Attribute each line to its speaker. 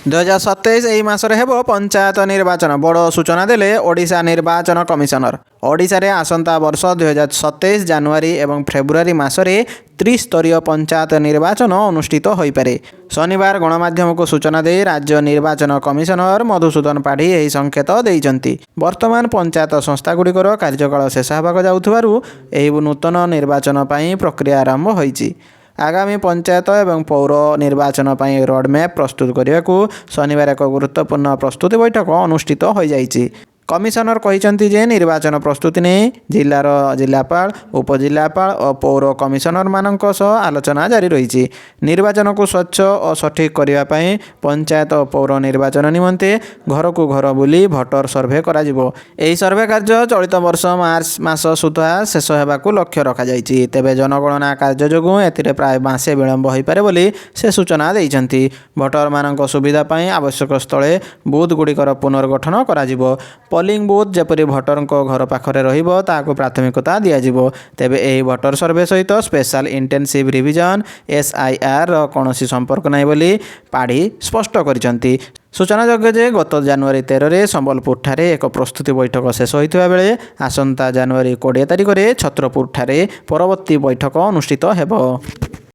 Speaker 1: 2027 ଏହି ମାସରେ ହେବ ପଞ୍ଚାୟତ ନିର୍ବାଚନ। ବଡ଼ ସୂଚନା ଦେଲେ ଓଡ଼ିଶା ନିର୍ବାଚନ କମିଶନର। ଓଡ଼ିଶାରେ ଆସନ୍ତା ବର୍ଷ 2027 ଜାନୁଆରୀ ଏବଂ ଫେବୃଆରୀ ମାସରେ ତ୍ରିସ୍ତରୀୟ ପଞ୍ଚାୟତ ନିର୍ବାଚନ ଅନୁଷ୍ଠିତ ହୋଇପାରେ। ଶନିବାର ଗଣମାଧ୍ୟମକୁ ସୂଚନା ଦେଇ ରାଜ୍ୟ ନିର୍ବାଚନ କମିଶନର ମଧୁସୂଦନ ପାଢ଼ୀ ଏହି ସଂକେତ ଦେଇଛନ୍ତି। ବର୍ତ୍ତମାନ ପଞ୍ଚାୟତ ସଂସ୍ଥାଗୁଡ଼ିକର କାର୍ଯ୍ୟକାଳ ଶେଷ ହେବାକୁ ଯାଉଥିବାରୁ ଏହି ନୂତନ ନିର୍ବାଚନ ପାଇଁ ପ୍ରକ୍ରିୟା ଆରମ୍ଭ ହୋଇଛି। ଆଗାମୀ ପଞ୍ଚାୟତ ଏବଂ ପୌର ନିର୍ବାଚନ ପାଇଁ ରୋଡମ୍ୟାପ୍ ପ୍ରସ୍ତୁତ କରିବାକୁ ଶନିବାର ଏକ ଗୁରୁତ୍ୱପୂର୍ଣ୍ଣ ପ୍ରସ୍ତୁତି ବୈଠକ ଅନୁଷ୍ଠିତ ହୋଇଯାଇଛି। କମିଶନର କହିଛନ୍ତି ଯେ ନିର୍ବାଚନ ପ୍ରସ୍ତୁତି ନେଇ ଜିଲ୍ଲାର ଜିଲ୍ଲାପାଳ, ଉପଜିଲ୍ଲାପାଳ ଓ ପୌର କମିଶନରମାନଙ୍କ ସହ ଆଲୋଚନା ଜାରି ରହିଛି। ନିର୍ବାଚନକୁ ସ୍ୱଚ୍ଛ ଓ ସଠିକ୍ କରିବା ପାଇଁ ପଞ୍ଚାୟତ ଓ ପୌର ନିର୍ବାଚନ ନିମନ୍ତେ ଘରକୁ ଘର ବୁଲି ଭୋଟର ସର୍ଭେ କରାଯିବ। ଏହି ସର୍ଭେ କାର୍ଯ୍ୟ ଚଳିତ ବର୍ଷ ମାର୍ଚ୍ଚ ମାସ ସୁଦ୍ଧା ଶେଷ ହେବାକୁ ଲକ୍ଷ୍ୟ ରଖାଯାଇଛି। ତେବେ ଜନଗଣନା କାର୍ଯ୍ୟ ଯୋଗୁଁ ଏଥିରେ ପ୍ରାୟ ମାସେ ବିଳମ୍ବ ହୋଇପାରେ ବୋଲି ସେ ସୂଚନା ଦେଇଛନ୍ତି। ଭୋଟରମାନଙ୍କ ସୁବିଧା ପାଇଁ ଆବଶ୍ୟକ ସ୍ଥଳେ ବୁଥଗୁଡ଼ିକର ପୁନର୍ଗଠନ କରାଯିବ। ପୋଲିଂ ବୁଥ୍ ଯେପରି ଭୋଟରଙ୍କ ଘର ପାଖରେ ରହିବ ତାହାକୁ ପ୍ରାଥମିକତା ଦିଆଯିବ। ତେବେ ଏହି ଭୋଟର ସର୍ଭେ ସହିତ ସ୍ପେଶାଲ ଇଣ୍ଟେନ୍ସିଭ୍ ରିଭିଜନ୍ SIRର କୌଣସି ସମ୍ପର୍କ ନାହିଁ ବୋଲି ପାଢ଼ୀ ସ୍ପଷ୍ଟ କରିଛନ୍ତି। ସୂଚନାଯୋଗ୍ୟ ଯେ ଗତ ଜାନୁଆରୀ 13ରେ ସମ୍ବଲପୁରଠାରେ ଏକ ପ୍ରସ୍ତୁତି ବୈଠକ ଶେଷ ହୋଇଥିବା ବେଳେ ଆସନ୍ତା ଜାନୁଆରୀ 20 ତାରିଖରେ ଛତ୍ରପୁରଠାରେ ପରବର୍ତ୍ତୀ ବୈଠକ ଅନୁଷ୍ଠିତ ହେବ।